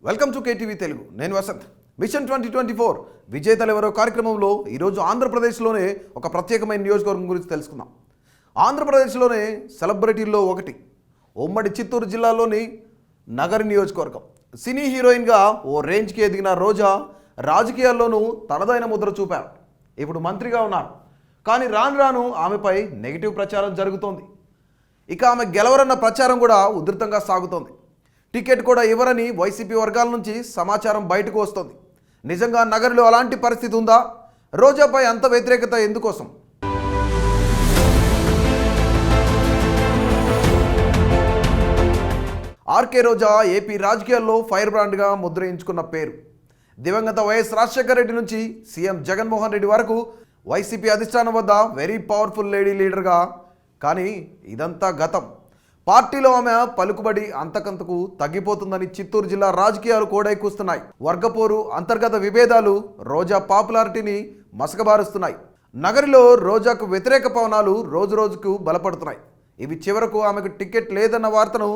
Welcome to KTV Telugu. నేను Vasant. Machine 2024 విజేతలు ఎవరో కార్యక్రమంలో ఈరోజు ఆంధ్రప్రదేశ్లోనే ఒక ప్రత్యేకమైన నియోజకవర్గం గురించి తెలుసుకుందాం. ఆంధ్రప్రదేశ్లోనే సెలబ్రిటీల్లో ఒకటి ఉమ్మడి చిత్తూరు జిల్లాలోని నగరి నియోజకవర్గం. సినీ హీరోయిన్గా ఓ రేంజ్కి ఎదిగిన రోజా రాజకీయాల్లోనూ తనదైన ముద్ర చూపారు. ఇప్పుడు మంత్రిగా ఉన్నారు. కానీ రాను రాను ఆమెపై నెగిటివ్ ప్రచారం జరుగుతోంది. ఇక ఆమె గెలవరన్న ప్రచారం కూడా ఉధృతంగా సాగుతోంది. టికెట్ కూడా ఇవ్వరని వైసీపీ వర్గాల నుంచి సమాచారం బయటకు వస్తుంది. నిజంగా నగరిలో అలాంటి పరిస్థితి ఉందా? రోజాపై అంత వ్యతిరేకత ఎందుకోసం? ఆర్కే రోజా ఏపీ రాజకీయాల్లో ఫైర్ బ్రాండ్గా ముద్రయించుకున్న పేరు. దివంగత వైఎస్ రాజశేఖర రెడ్డి నుంచి సీఎం జగన్మోహన్ రెడ్డి వరకు వైసీపీ అధిష్టానం వద్ద వెరీ పవర్ఫుల్ లేడీ లీడర్గా. కానీ ఇదంతా గతం. పార్టీలో ఆమె పలుకుబడి అంతకంతకు తగ్గిపోతుందని చిత్తూరు జిల్లా రాజకీయాలు కోడైకూస్తున్నాయి. వర్గపోరు, అంతర్గత విభేదాలు రోజా పాపులారిటీని మసకబారుస్తున్నాయి. నగరిలో రోజాకు వ్యతిరేక పవనాలు రోజురోజుకు బలపడుతున్నాయి. ఇవి చివరకు ఆమెకు టికెట్ లేదన్న వార్తను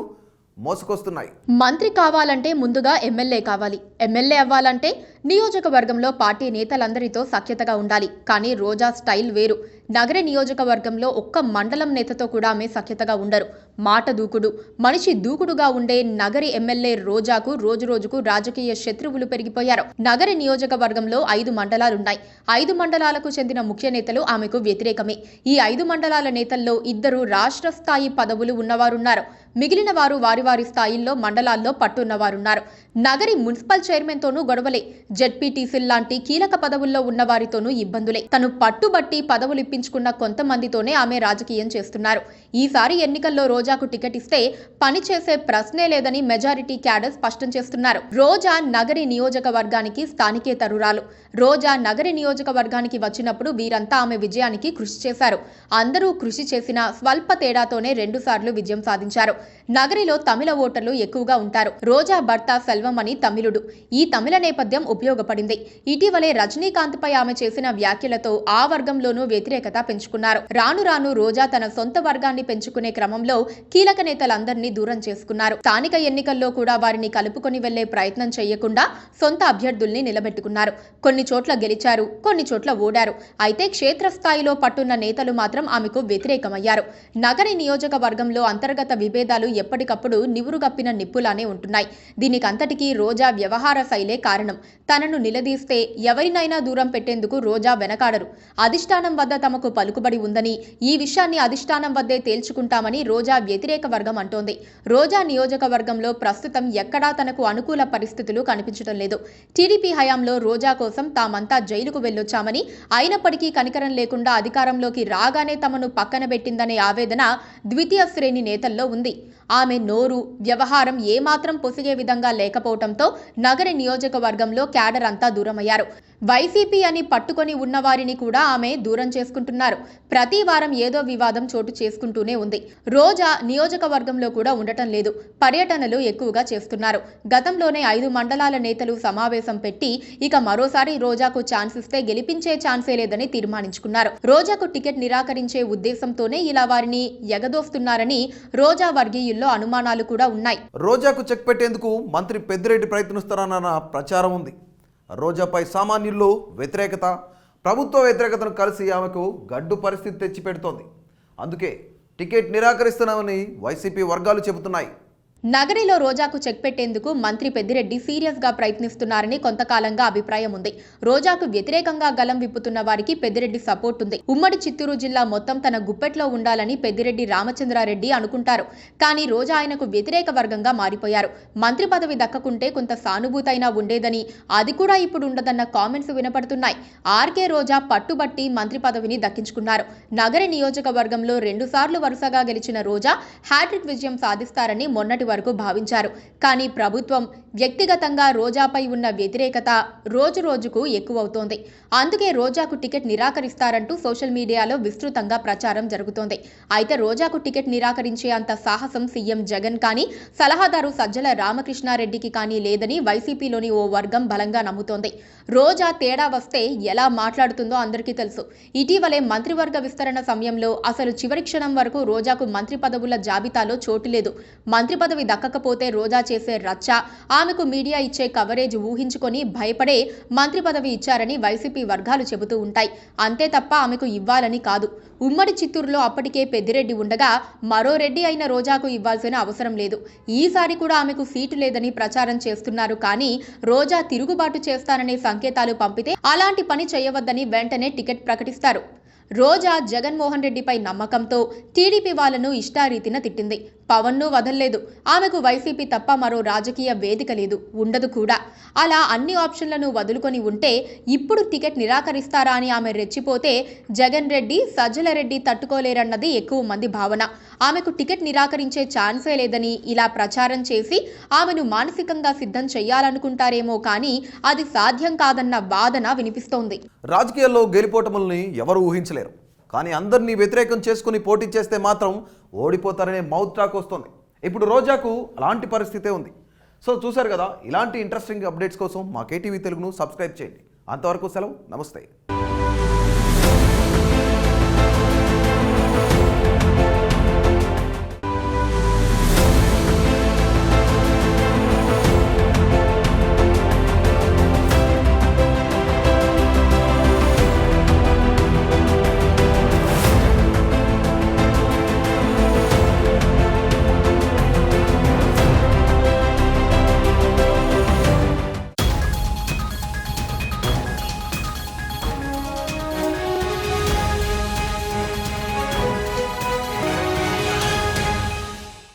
మోసుకొస్తున్నాయి. మంత్రి కావాలంటే ముందుగా ఎమ్మెల్యే కావాలి. ఎమ్మెల్యే అవ్వాలంటే నియోజకవర్గంలో పార్టీ నేతలందరితో సఖ్యతగా ఉండాలి. కానీ రోజా స్టైల్ వేరు. నగర నియోజకవర్గంలో ఒక్క మండలం నేతతో కూడా ఆమె సఖ్యతగా ఉండరు. మాట దూకుడు, మనిషి దూకుడుగా ఉండే నగరి ఎమ్మెల్యే రోజాకు రోజురోజుకు రాజకీయ శత్రువులు పెరిగిపోయారు. నగరి నియోజకవర్గంలో 5 మండలాలున్నాయి. 5 మండలాలకు చెందిన ముఖ్య నేతలు ఆమెకు వ్యతిరేకమే. ఈ 5 మండలాల నేతల్లో 2 రాష్ట్ర స్థాయి పదవులు ఉన్నవారున్నారు. మిగిలిన వారు వారి స్థాయిల్లో మండలాల్లో పట్టున్నవారున్నారు. నగరి మున్సిపల్ చైర్మన్తోనూ గొడవలే. జెడ్పీటీసీ లాంటి కీలక పదవుల్లో ఉన్న వారితోనూ ఇబ్బందులే. తను పట్టుబట్టి పదవులు ఇప్పించుకున్న కొంతమందితోనే ఆమె రాజకీయం చేస్తున్నారు. ఈసారి ఎన్నికల్లో రోజాకు టికెట్ ఇస్తే పని చేసే ప్రశ్నే లేదని మెజారిటీ క్యాడర్ స్పష్టం చేస్తున్నారు. రోజా నగరి నియోజకవర్గానికి స్థానికేతరురాలు. రోజా నగరి నియోజకవర్గానికి వచ్చినప్పుడు వీరంతా ఆమె విజయానికి కృషి చేశారు. అందరూ కృషి చేసిన స్వల్ప తేడాతోనే 2 సార్లు విజయం సాధించారు. నగరిలో తమిళ ఓటర్లు ఎక్కువగా ఉంటారు. రోజా భర్త సెల్వం అని తమిళుడు. ఈ తమిళ నేపథ్యం ఉపయోగపడింది. ఇటీవలే రజనీకాంత్ పై ఆమె చేసిన వ్యాఖ్యలతో ఆ వర్గంలోనూ వ్యతిరేకత పెంచుకున్నారు. రాను రాను రోజా తన సొంత వర్గాన్ని పెంచుకునే క్రమంలో కీలక నేతలందరినీ దూరం చేసుకున్నారు. స్థానిక ఎన్నికల్లో కూడా వారిని కలుపుకొని వెళ్లే ప్రయత్నం చేయకుండా సొంత అభ్యర్థుల్ని నిలబెట్టుకున్నారు. కొన్ని చోట్ల గెలిచారు, కొన్ని చోట్ల ఓడారు. అయితే క్షేత్రస్థాయిలో పట్టున్న నేతలు మాత్రం ఆమెకు వ్యతిరేకమయ్యారు. నగరి నియోజకవర్గంలో అంతర్గత విభేదాలు ఎప్పటికప్పుడు నివురుగప్పిన నిప్పులానే ఉంటున్నాయి. దీనికంతటికీ రోజా వ్యవహార శైలే కారణం. తనను నిలదీస్తే ఎవరినైనా దూరం పెట్టేందుకు రోజా వెనకాడరు. అధిష్టానం వద్ద తమకు పలుకుబడి ఉందని, ఈ విషయాన్ని అధిష్టానం వద్దే తేల్చుకుంటామని రోజా వ్యతిరేక వర్గం అంటోంది. రోజా నియోజకవర్గంలో ప్రస్తుతం ఎక్కడా తనకు అనుకూల పరిస్థితులు కనిపించడం లేదు. టీడీపీ హయాంలో రోజా కోసం తామంతా జైలుకు వెళ్లొచ్చామని, అయినప్పటికీ కనికరం లేకుండా అధికారంలోకి రాగానే తమను పక్కన పెట్టిందనే ఆవేదన ద్వితీయ శ్రేణి నేతల్లో ఉంది. ఆమె నోరు, వ్యవహారం ఏమాత్రం పొసిగే విధంగా లేకపోవడంతో నగరి నియోజకవర్గంలో క్యాడర్ అంతా దూరమయ్యారు. వైసీపీ అని పట్టుకొని ఉన్నవారిని కూడా ఆమె దూరం చేసుకుంటున్నారు. ప్రతి వారం ఏదో వివాదం చోటు చేసుకుంటూనే ఉంది. రోజా నియోజకవర్గంలో కూడా ఉండటం లేదు. పర్యటనలు ఎక్కువగా చేస్తున్నారు. గతంలోనే 5 మండలాల నేతలు సమావేశం పెట్టి ఇక మరోసారి రోజాకు ఛాన్స్ ఇస్తే గెలిపించే ఛాన్సే లేదని తీర్మానించుకున్నారు. రోజాకు టికెట్ నిరాకరించే ఉద్దేశంతోనే ఇలా వారిని ఎగదోస్తున్నారని రోజా వర్గీయుల్లో అనుమానాలు కూడా ఉన్నాయి. రోజాకు చెక్ పెట్టేందుకు మంత్రి పెద్దిరెడ్డి ప్రయత్నిస్తారన్న ప్రచారం ఉంది. రోజాపై సామాన్యుల్లో వ్యతిరేకత, ప్రభుత్వ వ్యతిరేకతను కలిసి ఆమెకు గడ్డు పరిస్థితి తెచ్చిపెడుతోంది. అందుకే టికెట్ నిరాకరిస్తున్నామని వైసీపీ వర్గాలు చెబుతున్నాయి. నగరిలో రోజాకు చెక్ పెట్టేందుకు మంత్రి పెద్దిరెడ్డి సీరియస్ గా ప్రయత్నిస్తున్నారని కొంతకాలంగా అభిప్రాయం ఉంది. రోజాకు వ్యతిరేకంగా గలం విప్పుతున్న వారికి పెద్దిరెడ్డి సపోర్ట్ ఉంది. ఉమ్మడి చిత్తూరు జిల్లా మొత్తం తన గుప్పెట్లో ఉండాలని పెద్దిరెడ్డి రామచంద్రారెడ్డి అనుకుంటారు. కానీ రోజా ఆయనకు వ్యతిరేక వర్గంగా మారిపోయారు. మంత్రి పదవి దక్కకుంటే కొంత సానుభూతైనా ఉండేదని, అది కూడా ఇప్పుడు ఉండదన్న కామెంట్స్ వినపడుతున్నాయి. ఆర్కే రోజా పట్టుబట్టి మంత్రి పదవిని దక్కించుకున్నారు. నగరి నియోజకవర్గంలో 2 సార్లు వరుసగా గెలిచిన రోజా హ్యాట్రిక్ విజయం సాధిస్తారని మొన్నటి వరకు భావించారు. కానీ ప్రభుత్వం, వ్యక్తిగతంగా రోజాపై ఉన్న వ్యతిరేకత రోజురోజుకు ఎక్కువవుతోంది. అందుకే రోజాకు టికెట్ నిరాకరిస్తారంటూ సోషల్ మీడియాలో విస్తృతంగా ప్రచారం జరుగుతోంది. అయితే రోజాకు టికెట్ నిరాకరించే అంత సాహసం సీఎం జగన్ కానీ, సలహాదారు సజ్జల రామకృష్ణారెడ్డికి కానీ లేదని వైసీపీలోని ఓ వర్గం బలంగా నమ్ముతోంది. రోజా తేడా వస్తే ఎలా మాట్లాడుతుందో అందరికీ తెలుసు. ఇటీవలే మంత్రివర్గ విస్తరణ సమయంలో అసలు చివరి క్షణం వరకు రోజాకు మంత్రి పదవుల జాబితాలో చోటు లేదు. మంత్రి పదవి పదవి దక్కకపోతే రోజా చేసే రచ్చ, ఆమెకు మీడియా ఇచ్చే కవరేజ్ ఊహించుకొని భయపడే మంత్రి పదవి ఇచ్చారని వైసీపీ వర్గాలు చెబుతూ ఉంటాయి. అంతే తప్ప ఆమెకు ఇవ్వాలని కాదు. ఉమ్మడి చిత్తూరులో అప్పటికే పెద్దిరెడ్డి ఉండగా మరో రెడ్డి అయిన రోజాకు ఇవ్వాల్సిన అవసరం లేదు. ఈసారి కూడా ఆమెకు సీటు లేదని ప్రచారం చేస్తున్నారు. కానీ రోజా తిరుగుబాటు చేస్తాననే సంకేతాలు పంపితే అలాంటి పని చేయవద్దని వెంటనే టికెట్ ప్రకటిస్తారు. రోజా జగన్మోహన్ రెడ్డిపై నమ్మకంతో టీడీపీ వాళ్లను ఇష్టారీతిన తిట్టింది. పవన్ను వదల్లేదు. ఆమెకు వైసీపీ తప్ప మరో రాజకీయ వేదిక లేదు, ఉండదు కూడా. అలా అన్ని ఆప్షన్లను వదులుకొని ఉంటే ఇప్పుడు టికెట్ నిరాకరిస్తారా అని ఆమె రెచ్చిపోతే జగన్ రెడ్డి, సజ్జల రెడ్డి తట్టుకోలేరన్నది ఎక్కువ మంది భావన. ఆమెకు టికెట్ నిరాకరించే ఛాన్సే లేదని ఇలా ప్రచారం చేసి ఆమెను మానసికంగా సిద్ధం చేయాలనుకుంటారేమో కానీ అది సాధ్యం కాదన్న వాదన వినిపిస్తోంది. రాజకీయాల్లో గెలిపోటముల్ని ఎవరు ఊహించలేరు. కానీ అందరినీ వ్యతిరేకం చేసుకుని పోటీ చేస్తే మాత్రం ఓడిపోతారనే మౌత్ టాక్ వస్తుంది. ఇప్పుడు రోజాకు అలాంటి పరిస్థితే ఉంది. సో చూశారు కదా, ఇలాంటి ఇంట్రెస్టింగ్ అప్డేట్స్ కోసం మా కేటీవీ తెలుగును సబ్స్క్రైబ్ చేయండి. అంతవరకు సెలవు, నమస్తే.